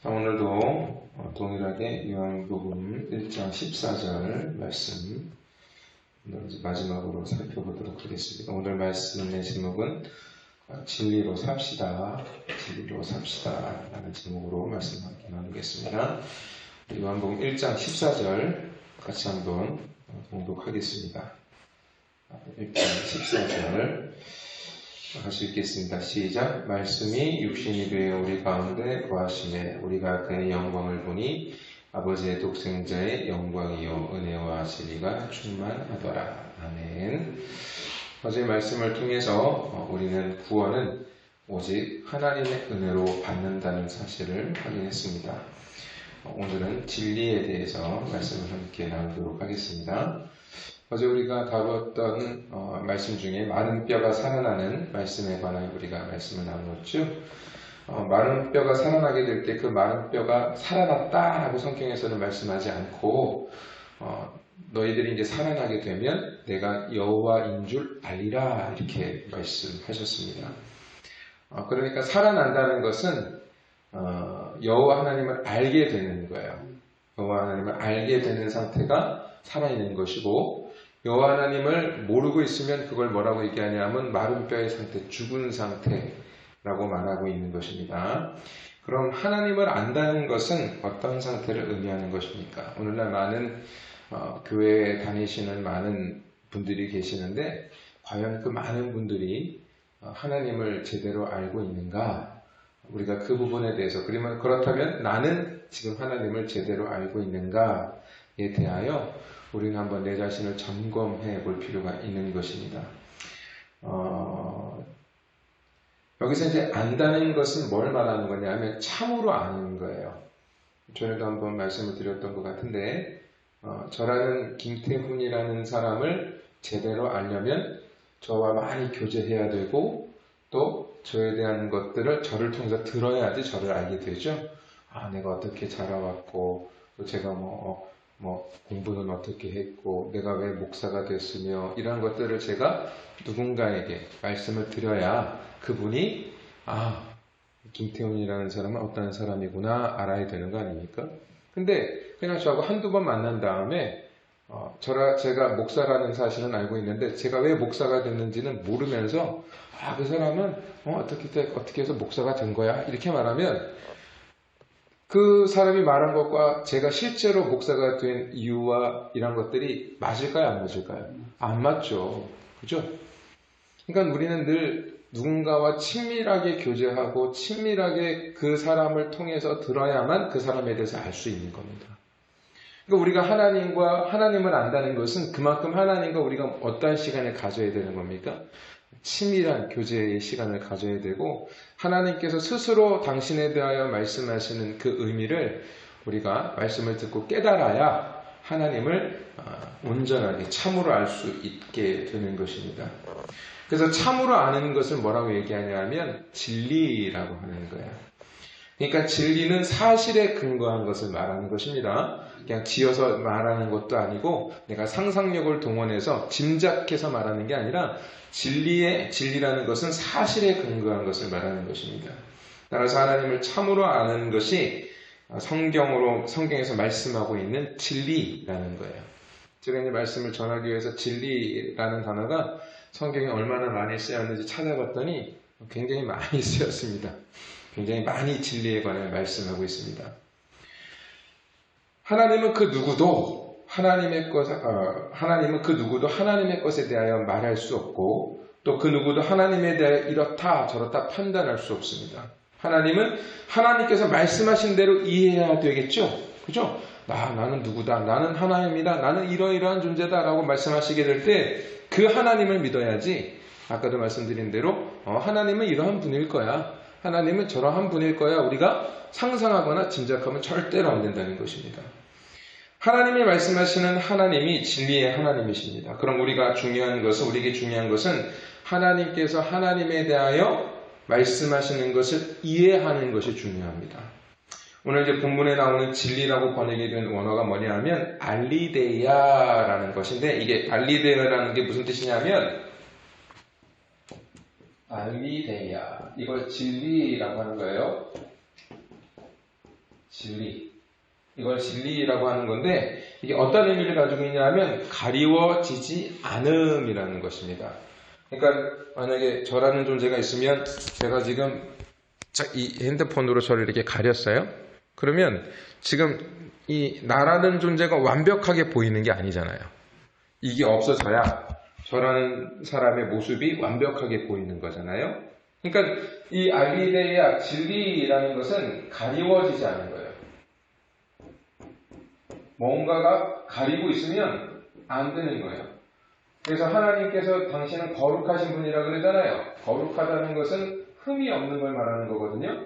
오늘도 동일하게 요한복음 1장 14절 말씀 마지막으로 살펴보도록 하겠습니다. 오늘 말씀의 제목은 진리로 삽시다. 진리로 삽시다 라는 제목으로 말씀 함께 나누겠습니다. 요한복음 1장 14절 같이 한번 봉독하겠습니다. 1장 14절 같이 읽겠습니다. 시작. 말씀이 육신이 되어 우리 가운데 거하시매 우리가 그의 영광을 보니 아버지의 독생자의 영광이요 은혜와 진리가 충만하더라. 아멘. 어제 말씀을 통해서 우리는 구원은 오직 하나님의 은혜로 받는다는 사실을 확인했습니다. 오늘은 진리에 대해서 말씀을 함께 나누도록 하겠습니다. 어제 우리가 다루었던 말씀 중에 마른 뼈가 살아나는 말씀에 관하여 우리가 말씀을 나누었죠. 마른 뼈가 살아나게 될 때 그 마른 뼈가 살아났다라고 성경에서는 말씀하지 않고 너희들이 이제 살아나게 되면 내가 여호와인 줄 알리라 이렇게 말씀하셨습니다. 그러니까 살아난다는 것은 여호와 하나님을 알게 되는 거예요. 여호와 하나님을 알게 되는 상태가 살아있는 것이고 여호와 하나님을 모르고 있으면 그걸 뭐라고 얘기하냐면 마른 뼈의 상태, 죽은 상태라고 말하고 있는 것입니다. 그럼 하나님을 안다는 것은 어떤 상태를 의미하는 것입니까? 오늘날 많은 교회에 다니시는 많은 분들이 계시는데 과연 그 많은 분들이 하나님을 제대로 알고 있는가? 우리가 그 부분에 대해서 그렇다면 나는 지금 하나님을 제대로 알고 있는가에 대하여 우리는 한번 내 자신을 점검해 볼 필요가 있는 것입니다. 여기서 이제 안다는 것은 뭘 말하는 거냐 하면 참으로 아는 거예요. 전에도 한번 말씀을 드렸던 것 같은데 저라는 김태훈이라는 사람을 제대로 알려면 저와 많이 교제해야 되고 또 저에 대한 것들을 저를 통해서 들어야지 저를 알게 되죠. 내가 어떻게 자라왔고 또 제가 공부는 어떻게 했고 내가 왜 목사가 됐으며 이런 것들을 제가 누군가에게 말씀을 드려야 그분이 김태훈이라는 사람은 어떤 사람이구나 알아야 되는 거 아닙니까? 근데 그냥 저하고 한두 번 만난 다음에 제가 목사라는 사실은 알고 있는데 제가 왜 목사가 됐는지는 모르면서 그 사람은 어떻게 해서 목사가 된 거야 이렇게 말하면 그 사람이 말한 것과 제가 실제로 목사가 된 이유와 이런 것들이 맞을까요? 안 맞을까요? 안 맞죠. 그죠? 그러니까 우리는 늘 누군가와 친밀하게 교제하고 친밀하게 그 사람을 통해서 들어야만 그 사람에 대해서 알 수 있는 겁니다. 그러니까 우리가 하나님을 안다는 것은 그만큼 하나님과 우리가 어떠한 시간을 가져야 되는 겁니까? 치밀한 교제의 시간을 가져야 되고 하나님께서 스스로 당신에 대하여 말씀하시는 그 의미를 우리가 말씀을 듣고 깨달아야 하나님을 온전하게 참으로 알 수 있게 되는 것입니다. 그래서 참으로 아는 것을 뭐라고 얘기하냐 하면 진리라고 하는 거예요. 그러니까 진리는 사실에 근거한 것을 말하는 것입니다. 그냥 지어서 말하는 것도 아니고 내가 상상력을 동원해서 짐작해서 말하는 게 아니라 진리라는 것은 사실에 근거한 것을 말하는 것입니다. 따라서 하나님을 참으로 아는 것이 성경에서 말씀하고 있는 진리라는 거예요. 제가 이제 말씀을 전하기 위해서 진리라는 단어가 성경에 얼마나 많이 쓰였는지 찾아봤더니 굉장히 많이 쓰였습니다. 굉장히 많이 진리에 관해 말씀하고 있습니다. 하나님은 그 누구도 하나님의 것에 대하여 말할 수 없고 또 그 누구도 하나님에 대하여 이렇다 저렇다 판단할 수 없습니다. 하나님은 하나님께서 말씀하신 대로 이해해야 되겠죠? 그죠? 나는 누구다. 나는 하나님이다. 나는 이러이러한 존재다. 라고 말씀하시게 될 때 그 하나님을 믿어야지 아까도 말씀드린 대로 하나님은 이러한 분일 거야. 하나님은 저러한 분일 거야. 우리가 상상하거나 짐작하면 절대로 안 된다는 것입니다. 하나님이 말씀하시는 하나님이 진리의 하나님이십니다. 그럼 우리에게 중요한 것은 하나님께서 하나님에 대하여 말씀하시는 것을 이해하는 것이 중요합니다. 오늘 이제 본문에 나오는 진리라고 번역이 된 원어가 뭐냐 하면 알리데야라는 것인데 이게 알리데야라는 게 무슨 뜻이냐면 알리데야 이걸 진리라고 하는 거예요. 진리. 이걸 진리라고 하는 건데 이게 어떤 의미를 가지고 있냐면 가리워지지 않음이라는 것입니다. 그러니까 만약에 저라는 존재가 있으면 제가 지금 이 핸드폰으로 저를 이렇게 가렸어요. 그러면 지금 이 나라는 존재가 완벽하게 보이는 게 아니잖아요. 이게 없어져야 저라는 사람의 모습이 완벽하게 보이는 거잖아요. 그러니까 이 알비데이아 진리라는 것은 가리워지지 않은 거예요. 뭔가가 가리고 있으면 안 되는 거예요. 그래서 하나님께서 당신은 거룩하신 분이라고 그러잖아요. 거룩하다는 것은 흠이 없는 걸 말하는 거거든요.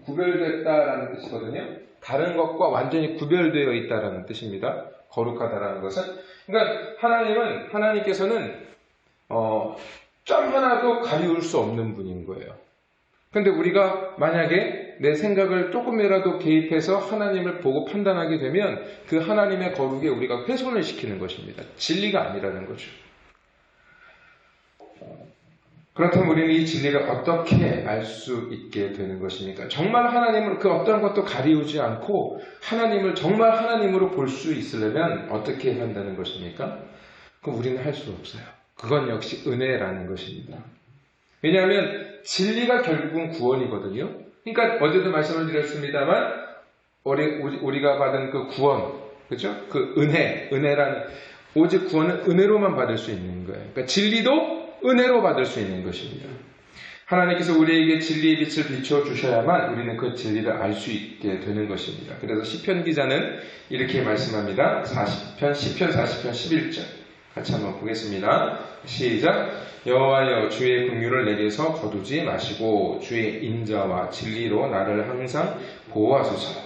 구별됐다라는 뜻이거든요. 다른 것과 완전히 구별되어 있다라는 뜻입니다. 거룩하다라는 것은. 그러니까 하나님께서는 점 하나도 가리울 수 없는 분인 거예요. 근데 우리가 만약에 내 생각을 조금이라도 개입해서 하나님을 보고 판단하게 되면 그 하나님의 거룩에 우리가 훼손을 시키는 것입니다. 진리가 아니라는 거죠. 그렇다면 우리는 이 진리를 어떻게 알 수 있게 되는 것입니까? 정말 하나님을 그 어떤 것도 가리우지 않고 하나님을 정말 하나님으로 볼 수 있으려면 어떻게 해야 한다는 것입니까? 그럼 우리는 할 수 없어요. 그건 역시 은혜라는 것입니다. 왜냐하면 진리가 결국은 구원이거든요. 그러니까 어제도 말씀을 드렸습니다만 우리가 받은 그 구원, 그렇죠? 그 은혜라는 오직 구원은 은혜로만 받을 수 있는 거예요. 그러니까 진리도 은혜로 받을 수 있는 것입니다. 하나님께서 우리에게 진리의 빛을 비춰주셔야만 우리는 그 진리를 알 수 있게 되는 것입니다. 그래서 시편 기자는 이렇게 말씀합니다. 시편 40편 11절 같이 한번 보겠습니다. 시작. 여호와여 주의 긍휼을 내게서 거두지 마시고 주의 인자와 진리로 나를 항상 보호하소서.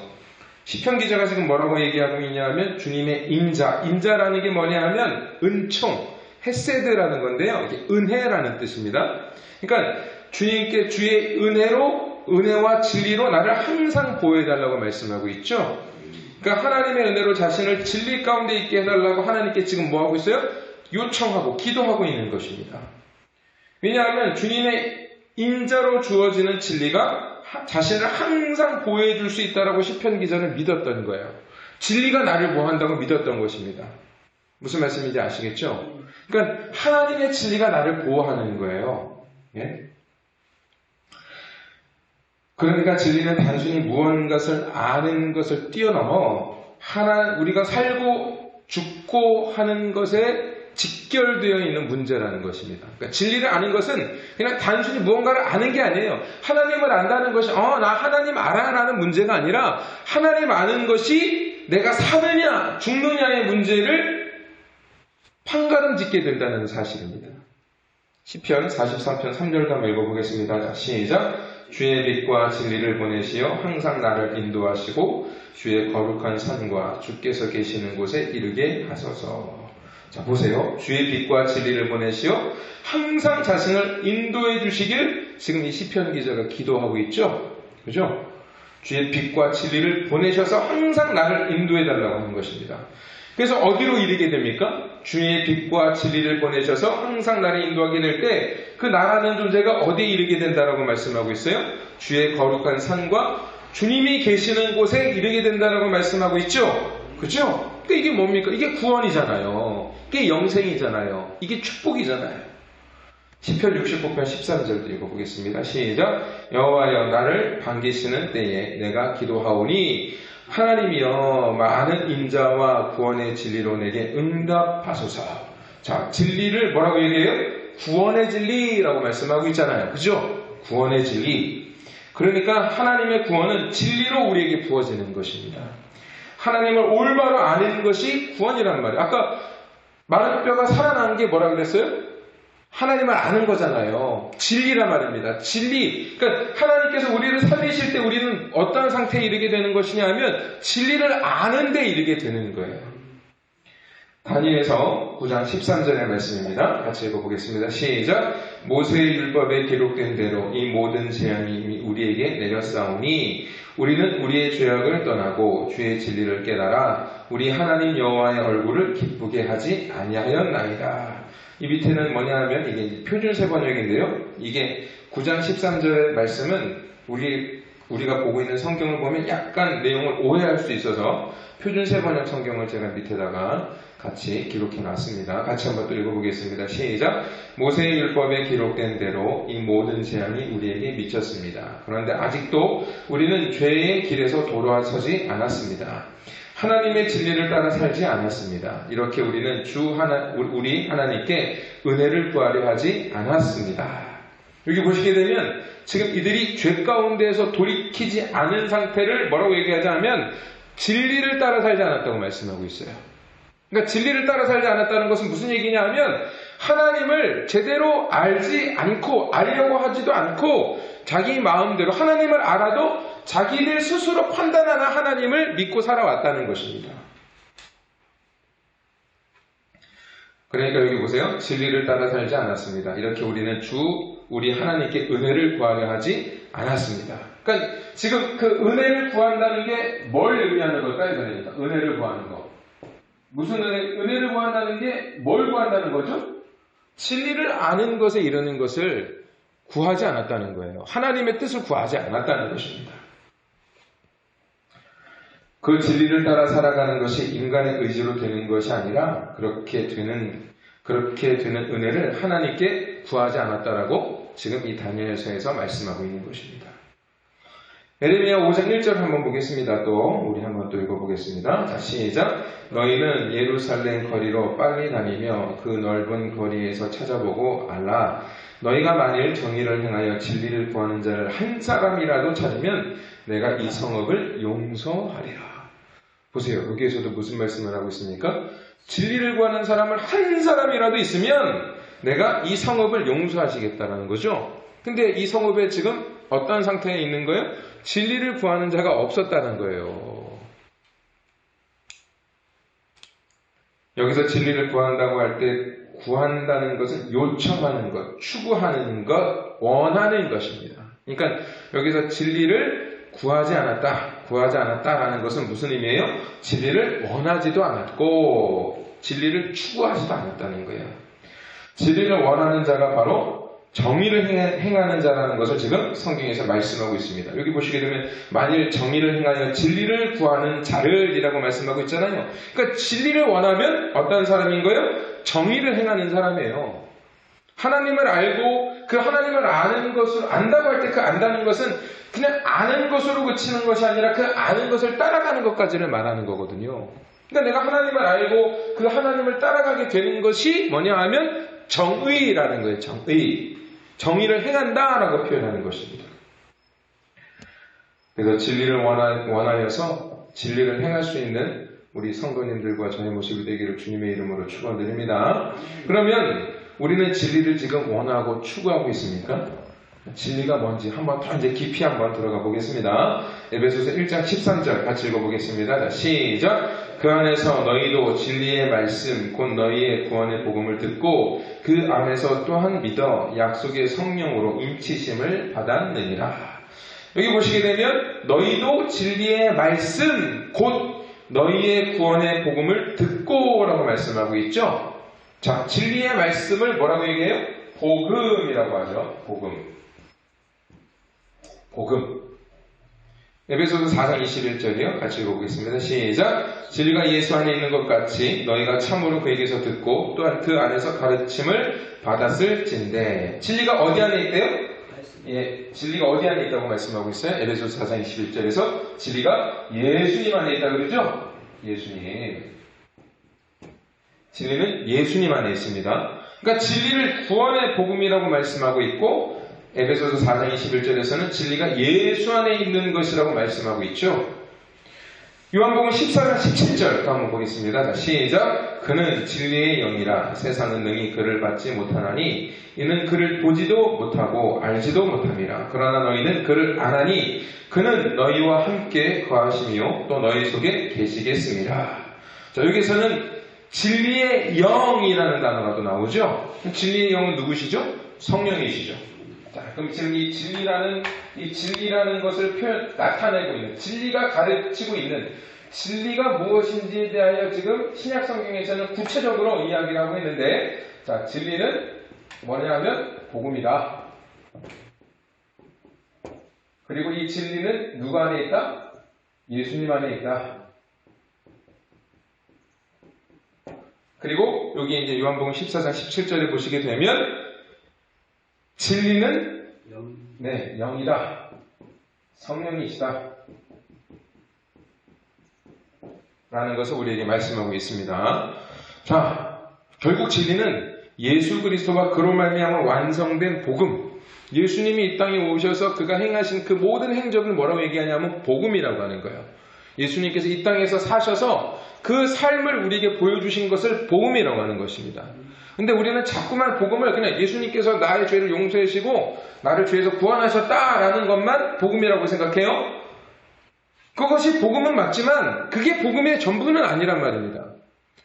시편 기자가 지금 뭐라고 얘기하고 있냐면 주님의 인자라는 게 뭐냐 하면 은총, 헤세드라는 건데요. 은혜라는 뜻입니다. 그러니까 주님께 주의 은혜와 진리로 나를 항상 보호해달라고 말씀하고 있죠. 그러니까 하나님의 은혜로 자신을 진리 가운데 있게 해달라고 하나님께 지금 뭐하고 있어요? 요청하고 기도하고 있는 것입니다. 왜냐하면 주님의 인자로 주어지는 진리가 자신을 항상 보호해 줄 수 있다라고 시편 기자는 믿었던 거예요. 진리가 나를 보호한다고 믿었던 것입니다. 무슨 말씀인지 아시겠죠? 그러니까 하나님의 진리가 나를 보호하는 거예요. 예? 그러니까 진리는 단순히 무언가를 아는 것을 뛰어넘어 우리가 살고 죽고 하는 것에 직결되어 있는 문제라는 것입니다. 그러니까 진리를 아는 것은 그냥 단순히 무언가를 아는 게 아니에요. 하나님을 안다는 것이 나 하나님 알아라는 문제가 아니라 하나님 아는 것이 내가 사느냐 죽느냐의 문제를 판가름 짓게 된다는 사실입니다. 시편 43편 3절도 한번 읽어보겠습니다. 시작. 주의 빛과 진리를 보내시어 항상 나를 인도하시고 주의 거룩한 산과 주께서 계시는 곳에 이르게 하소서. 자, 보세요. 주의 빛과 진리를 보내시어 항상 자신을 인도해 주시길 지금 이 시편 기자가 기도하고 있죠. 그죠? 주의 빛과 진리를 보내셔서 항상 나를 인도해 달라고 하는 것입니다. 그래서 어디로 이르게 됩니까? 주의 빛과 진리를 보내셔서 항상 나를 인도하게 될 때 그 나라는 존재가 어디에 이르게 된다라고 말씀하고 있어요? 주의 거룩한 산과 주님이 계시는 곳에 이르게 된다라고 말씀하고 있죠? 그죠? 그러니까 이게 뭡니까? 이게 구원이잖아요. 이게 영생이잖아요. 이게 축복이잖아요. 시편 69편 13절도 읽어보겠습니다. 시작. 여호와여 나를 반기시는 때에 내가 기도하오니 하나님이여 많은 인자와 구원의 진리로 내게 응답하소서. 자, 진리를 뭐라고 얘기해요? 구원의 진리라고 말씀하고 있잖아요. 그죠? 구원의 진리. 그러니까 하나님의 구원은 진리로 우리에게 부어지는 것입니다. 하나님을 올바로 아는 것이 구원이란 말이에요. 아까 마른 뼈가 살아난 게 뭐라 그랬어요? 하나님을 아는 거잖아요. 진리란 말입니다. 진리. 그러니까 하나님께서 우리를 살리실 때 우리는 어떤 상태에 이르게 되는 것이냐 하면 진리를 아는 데 이르게 되는 거예요. 다니엘서 9장 13절의 말씀입니다. 같이 읽어보겠습니다. 시작. 모세의 율법에 기록된 대로 이 모든 재앙이 이미 우리에게 내렸사오니 우리는 우리의 죄악을 떠나고 주의 진리를 깨달아 우리 하나님 여호와의 얼굴을 기쁘게 하지 아니하였나이다. 이 밑에는 뭐냐 하면 이게 표준세 번역인데요. 이게 9장 13절의 말씀은 우리 우리가 보고 있는 성경을 보면 약간 내용을 오해할 수 있어서 표준 세번역 성경을 제가 밑에다가 같이 기록해 놨습니다. 같이 한번 또 읽어보겠습니다. 시작. 모세의 율법에 기록된 대로 이 모든 재앙이 우리에게 미쳤습니다. 그런데 아직도 우리는 죄의 길에서 돌아서지 않았습니다. 하나님의 진리를 따라 살지 않았습니다. 이렇게 우리는 우리 하나님께 은혜를 구하려 하지 않았습니다. 여기 보시게 되면 지금 이들이 죄 가운데에서 돌이키지 않은 상태를 뭐라고 얘기하자면 진리를 따라 살지 않았다고 말씀하고 있어요. 그러니까 진리를 따라 살지 않았다는 것은 무슨 얘기냐 하면 하나님을 제대로 알지 않고 알려고 하지도 않고 자기 마음대로 하나님을 알아도 자기들 스스로 판단하는 하나님을 믿고 살아왔다는 것입니다. 그러니까 여기 보세요. 진리를 따라 살지 않았습니다. 이렇게 우리는 우리 하나님께 은혜를 구하려 하지 않았습니다. 그러니까 지금 그 은혜를 구한다는 게 뭘 의미하는 걸까요? 그러니까 은혜를 구하는 거. 무슨 은혜를 구한다는 게 뭘 구한다는 거죠? 진리를 아는 것에 이르는 것을 구하지 않았다는 거예요. 하나님의 뜻을 구하지 않았다는 것입니다. 그 진리를 따라 살아가는 것이 인간의 의지로 되는 것이 아니라 그렇게 되는 은혜를 하나님께 구하지 않았다라고 지금 이 다니엘서에서 말씀하고 있는 것입니다. 예레미야 5장 1절 한번 보겠습니다. 우리 한번 또 읽어보겠습니다. 자, 시작. 너희는 예루살렘 거리로 빨리 다니며 그 넓은 거리에서 찾아보고 알라. 너희가 만일 정의를 행하여 진리를 구하는 자를 한 사람이라도 찾으면 내가 이 성읍을 용서하리라. 보세요. 여기에서도 무슨 말씀을 하고 있습니까? 진리를 구하는 사람을 한 사람이라도 있으면 내가 이 성읍을 용서하시겠다라는 거죠. 근데 이 성읍에 지금 어떤 상태에 있는 거예요? 진리를 구하는 자가 없었다는 거예요. 여기서 진리를 구한다고 할 때 구한다는 것은 요청하는 것, 추구하는 것, 원하는 것입니다. 그러니까 여기서 진리를 구하지 않았다라는 것은 무슨 의미예요? 진리를 원하지도 않았고 진리를 추구하지도 않았다는 거예요. 진리를 원하는 자가 바로 정의를 행하는 자라는 것을 지금 성경에서 말씀하고 있습니다. 여기 보시게 되면 만일 정의를 행하여 진리를 구하는 자를이라고 말씀하고 있잖아요. 그러니까 진리를 원하면 어떤 사람인 거예요? 정의를 행하는 사람이에요. 하나님을 알고 그 하나님을 아는 것을 안다고 할 때 그 안다는 것은 그냥 아는 것으로 그치는 것이 아니라 그 아는 것을 따라가는 것까지를 말하는 거거든요. 그러니까 내가 하나님을 알고 그 하나님을 따라가게 되는 것이 뭐냐 하면 정의라는 거예요. 정의를 행한다라고 표현하는 것입니다. 그래서 진리를 원하여서 진리를 행할 수 있는 우리 성도님들과 저의 모습이 되기를 주님의 이름으로 축원드립니다. 그러면 우리는 진리를 지금 원하고 추구하고 있습니까? 진리가 뭔지 한번 더 이제 깊이 한번 들어가 보겠습니다. 에베소서 1장 13절 같이 읽어보겠습니다. 자, 시작. 그 안에서 너희도 진리의 말씀 곧 너희의 구원의 복음을 듣고 그 안에서 또한 믿어 약속의 성령으로 인치심을 받았느니라. 여기 보시게 되면 너희도 진리의 말씀 곧 너희의 구원의 복음을 듣고 라고 말씀하고 있죠. 자, 진리의 말씀을 뭐라고 얘기해요? 복음이라고 하죠. 복음. 에베소서 4장 21절이요. 같이 읽어보겠습니다. 시작. 진리가 예수 안에 있는 것 같이 너희가 참으로 그에게서 듣고 또한 그 안에서 가르침을 받았을진대. 진리가 어디 안에 있대요? 예, 진리가 어디 안에 있다고 말씀하고 있어요? 에베소서 4장 21절에서 진리가 예수님 안에 있다고 그러죠? 예수님. 진리는 예수님 안에 있습니다. 그러니까 진리를 구원의 복음이라고 말씀하고 있고 에베소서 4장 21절에서는 진리가 예수 안에 있는 것이라고 말씀하고 있죠. 요한복음 14장 17절 한번 보겠습니다. 자, 시작. 그는 진리의 영이라 세상은 능히 그를 받지 못하나니 이는 그를 보지도 못하고 알지도 못함이라. 그러나 너희는 그를 아나니 그는 너희와 함께 거하시며 또 너희 속에 계시겠습니다. 자, 여기서는 진리의 영이라는 단어가 또 나오죠. 진리의 영은 누구시죠? 성령이시죠. 자, 그럼 지금 이 진리라는 것을 나타내고 있는, 진리가 가르치고 있는, 진리가 무엇인지에 대하여 지금 신약 성경에서는 구체적으로 이야기를 하고 있는데, 자, 진리는 뭐냐면 복음이다. 그리고 이 진리는 누가 안에 있다? 예수님 안에 있다. 그리고 여기 이제 요한복음 14장 17절에 보시게 되면 진리는 영이다. 성령이시다. 라는 것을 우리에게 말씀하고 있습니다. 자, 결국 진리는 예수 그리스도가 그로 말미암아 완성된 복음. 예수님이 이 땅에 오셔서 그가 행하신 그 모든 행적을 뭐라고 얘기하냐면 복음이라고 하는 거예요. 예수님께서 이 땅에서 사셔서 그 삶을 우리에게 보여주신 것을 복음이라고 하는 것입니다. 근데 우리는 자꾸만 복음을 그냥 예수님께서 나의 죄를 용서해 주시고 나를 죄에서 구원하셨다라는 것만 복음이라고 생각해요. 그것이 복음은 맞지만 그게 복음의 전부는 아니란 말입니다.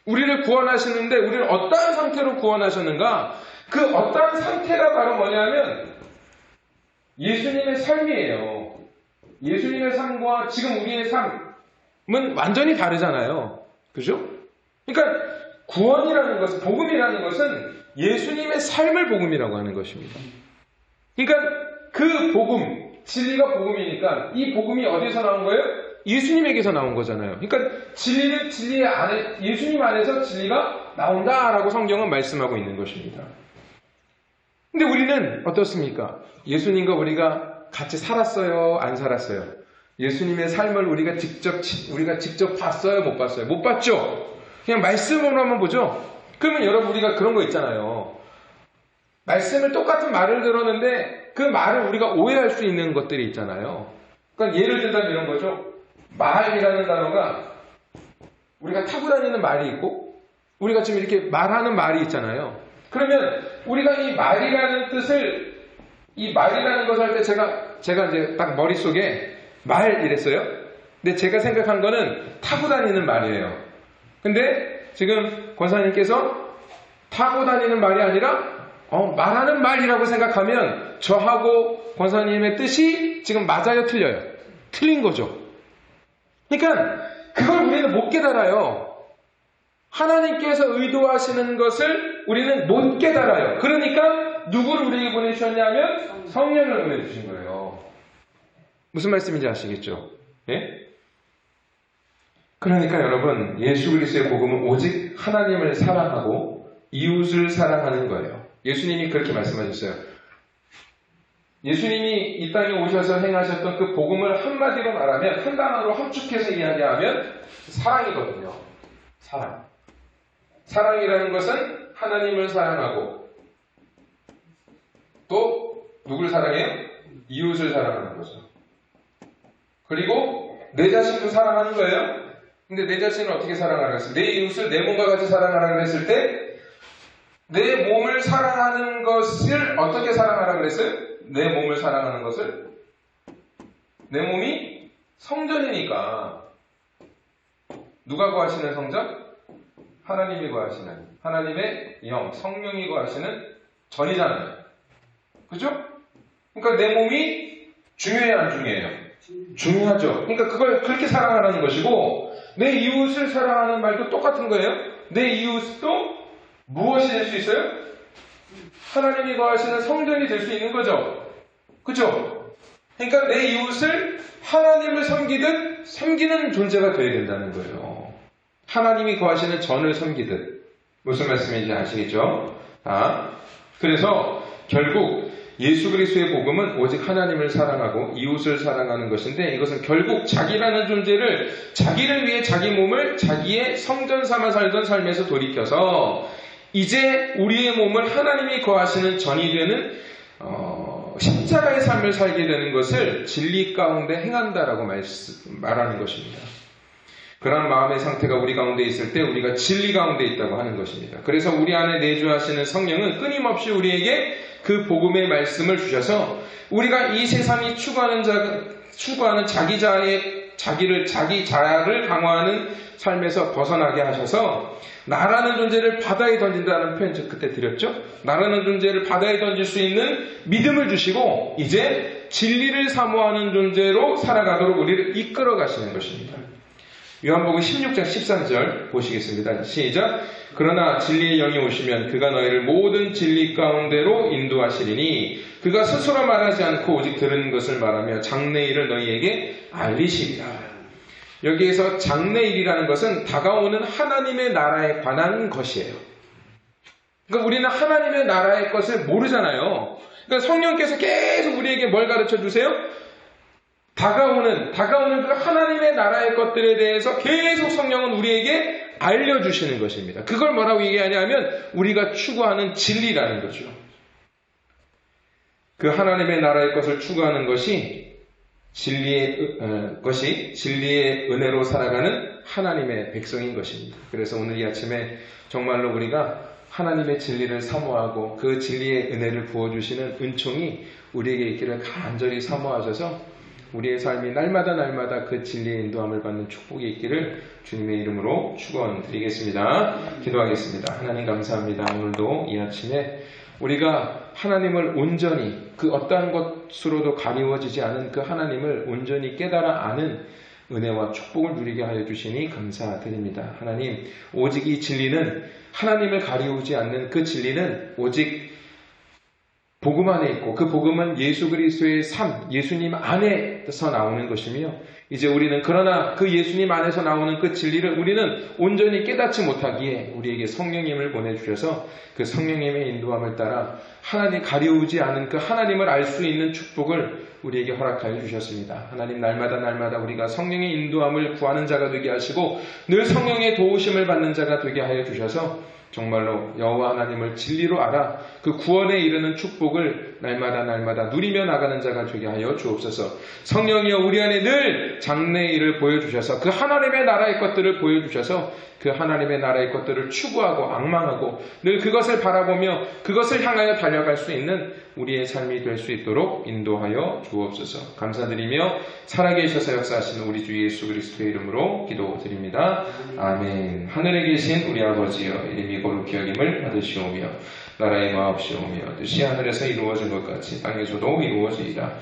우리를 구원하시는데 우리를 어떠한 상태로 구원하셨는가? 그 어떠한 상태가 바로 뭐냐면 예수님의 삶이에요. 예수님의 삶과 지금 우리의 삶은 완전히 다르잖아요. 그죠? 그러니까 구원이라는 것은, 복음이라는 것은 예수님의 삶을 복음이라고 하는 것입니다. 그러니까 그 복음, 진리가 복음이니까 이 복음이 어디서 나온 거예요? 예수님에게서 나온 거잖아요. 그러니까 진리는 진리 안에, 예수님 안에서 진리가 나온다라고 성경은 말씀하고 있는 것입니다. 근데 우리는 어떻습니까? 예수님과 우리가 같이 살았어요? 안 살았어요? 예수님의 삶을 우리가 직접 봤어요? 못 봤어요? 못 봤죠? 그냥 말씀으로 한번 보죠? 그러면 여러분 우리가 그런 거 있잖아요. 말씀을 똑같은 말을 들었는데 그 말을 우리가 오해할 수 있는 것들이 있잖아요. 그러니까 예를 들자면 이런 거죠. 말이라는 단어가 우리가 타고 다니는 말이 있고 우리가 지금 이렇게 말하는 말이 있잖아요. 그러면 우리가 이 말이라는 뜻을, 이 말이라는 것을 할 때 제가 이제 딱 머릿속에 말 이랬어요. 근데 제가 생각한 거는 타고 다니는 말이에요. 근데 지금 권사님께서 타고 다니는 말이 아니라 말하는 말이라고 생각하면 저하고 권사님의 뜻이 지금 맞아요, 틀려요? 틀린 거죠. 그러니까 그걸 우리는 못 깨달아요. 하나님께서 의도하시는 것을 우리는 못 깨달아요. 그러니까 누구를 우리에게 보내주셨냐면 성령을 보내주신 거예요. 무슨 말씀인지 아시겠죠? 예? 그러니까 여러분, 예수 그리스도의 복음은 오직 하나님을 사랑하고 이웃을 사랑하는 거예요. 예수님이 그렇게 말씀하셨어요. 예수님이 이 땅에 오셔서 행하셨던 그 복음을 한마디로 말하면, 한 단어로 함축해서 이야기하면 사랑이거든요. 사랑. 사랑이라는 것은 하나님을 사랑하고 또 누구를 사랑해요? 이웃을 사랑하는 거죠. 그리고 내 자신도 사랑하는 거예요. 근데 내 자신을 어떻게 사랑하라 그랬어요? 내 이웃을 내 몸과 같이 사랑하라 그랬을 때 내 몸을 사랑하는 것을 어떻게 사랑하라 그랬어요? 내 몸을 사랑하는 것을, 내 몸이 성전이니까 누가 거하시는 성전? 하나님이 거하시는, 하나님의 영, 성령이 거하시는 전이잖아요. 그죠? 그러니까 내 몸이 중요해요, 안 중요해요? 중요하죠. 그러니까 그걸 그렇게 사랑하라는 것이고, 내 이웃을 사랑하는 말도 똑같은 거예요. 내 이웃도 무엇이 될 수 있어요? 하나님이 거하시는 성전이 될 수 있는 거죠. 그죠? 그러니까 내 이웃을 하나님을 섬기듯 섬기는 존재가 되어야 된다는 거예요. 하나님이 거하시는 전을 섬기듯. 무슨 말씀인지 아시겠죠? 그래서 결국 예수 그리스도의 복음은 오직 하나님을 사랑하고 이웃을 사랑하는 것인데, 이것은 결국 자기라는 존재를, 자기를 위해 자기 몸을 자기의 성전 삼아 살던 삶에서 돌이켜서 이제 우리의 몸을 하나님이 거하시는 전이 되는 십자가의 삶을 살게 되는 것을 진리 가운데 행한다라고 말하는 것입니다. 그런 마음의 상태가 우리 가운데 있을 때 우리가 진리 가운데 있다고 하는 것입니다. 그래서 우리 안에 내주하시는 성령은 끊임없이 우리에게 그 복음의 말씀을 주셔서 우리가 이 세상이 추구하는 자기 자아를 강화하는 삶에서 벗어나게 하셔서 나라는 존재를 바다에 던진다는 표현 그때 드렸죠? 나라는 존재를 바다에 던질 수 있는 믿음을 주시고 이제 진리를 사모하는 존재로 살아가도록 우리를 이끌어 가시는 것입니다. 요한복음 16장 13절 보시겠습니다. 시작. 그러나 진리의 영이 오시면 그가 너희를 모든 진리 가운데로 인도하시리니 그가 스스로 말하지 않고 오직 들은 것을 말하며 장래일을 너희에게 알리시리라. 여기에서 장래일이라는 것은 다가오는 하나님의 나라에 관한 것이에요. 그러니까 우리는 하나님의 나라의 것을 모르잖아요. 그러니까 성령께서 계속 우리에게 뭘 가르쳐 주세요? 다가오는 그 하나님의 나라의 것들에 대해서 계속 성령은 우리에게 알려주시는 것입니다. 그걸 뭐라고 얘기하냐면 우리가 추구하는 진리라는 거죠. 그 하나님의 나라의 것을 추구하는 것이 진리의 은혜로 살아가는 하나님의 백성인 것입니다. 그래서 오늘 이 아침에 정말로 우리가 하나님의 진리를 사모하고 그 진리의 은혜를 부어주시는 은총이 우리에게 있기를 간절히 사모하셔서 우리의 삶이 날마다 그 진리의 인도함을 받는 축복이 있기를 주님의 이름으로 축원드리겠습니다. 기도하겠습니다. 하나님 감사합니다. 오늘도 이 아침에 우리가 하나님을 온전히 그 어떠한 것으로도 가리워지지 않은 그 하나님을 온전히 깨달아 아는 은혜와 축복을 누리게 하여 주시니 감사드립니다. 하나님, 오직 이 진리는 하나님을 가리우지 않는 그 진리는 오직 복음 안에 있고 그 복음은 예수 그리스도의 삶, 예수님 안에서 나오는 것이며 이제 우리는 그러나 그 예수님 안에서 나오는 그 진리를 우리는 온전히 깨닫지 못하기에 우리에게 성령님을 보내주셔서 그 성령님의 인도함을 따라 하나님 가리우지 않은 그 하나님을 알 수 있는 축복을 우리에게 허락하여 주셨습니다. 하나님 날마다 우리가 성령의 인도함을 구하는 자가 되게 하시고 늘 성령의 도우심을 받는 자가 되게 하여 주셔서 정말로 여호와 하나님을 진리로 알아 그 구원에 이르는 축복을 날마다 누리며 나가는 자가 되게 하여 주옵소서. 성령이여 우리 안에 늘 장래의 일을 보여주셔서 그 하나님의 나라의 것들을 보여주셔서 그 하나님의 나라의 것들을 추구하고 앙망하고 늘 그것을 바라보며 그것을 향하여 달려갈 수 있는 우리의 삶이 될 수 있도록 인도하여 주옵소서. 감사드리며 살아계셔서 역사하시는 우리 주 예수 그리스도의 이름으로 기도드립니다. 아멘. 하늘에 계신 우리 아버지여 이름이 거룩히 여김을 받으시오며 나라의 마옵시오며 뜻이 하늘에서 이루어진 것 같이 땅에서도 이루어지이다.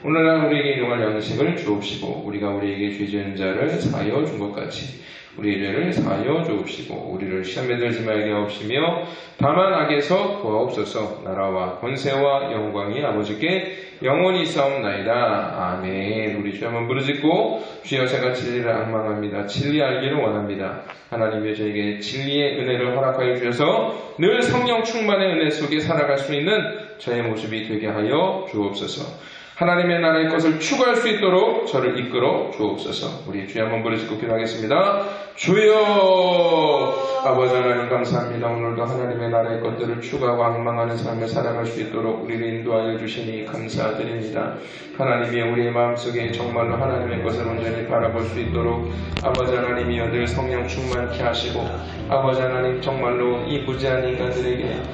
오늘날 우리에게 일용할 양식을 주옵시고 우리가 우리에게 죄 지은 자를 사하여 준 것 같이 우리 죄를 사하여 주옵시고 우리를 시험에 들지 말게 하옵시며 다만 악에서 구하옵소서. 나라와 권세와 영광이 아버지께 영원히 있사옵나이다. 아멘. 우리 주 한번 부르짖고 주여 제가 진리를 앙망합니다. 진리 알기를 원합니다. 하나님이 저에게 진리의 은혜를 허락하여 주셔서 늘 성령 충만의 은혜 속에 살아갈 수 있는 저의 모습이 되게 하여 주옵소서. 하나님의 나라의 것을 추구할 수 있도록 저를 이끌어 주옵소서. 우리 주여 한번 부르짖고 기도하겠습니다. 주여 아버지 하나님 감사합니다. 오늘도 하나님의 나라의 것들을 추구하고 앙망하는 삶을 살아갈 수 있도록 우리를 인도하여 주시니 감사드립니다. 하나님이 우리의 마음속에 정말로 하나님의 것을 온전히 바라볼 수 있도록 아버지 하나님이여 늘 성령 충만케 하시고 아버지 하나님 정말로 이 무지한 인간들에게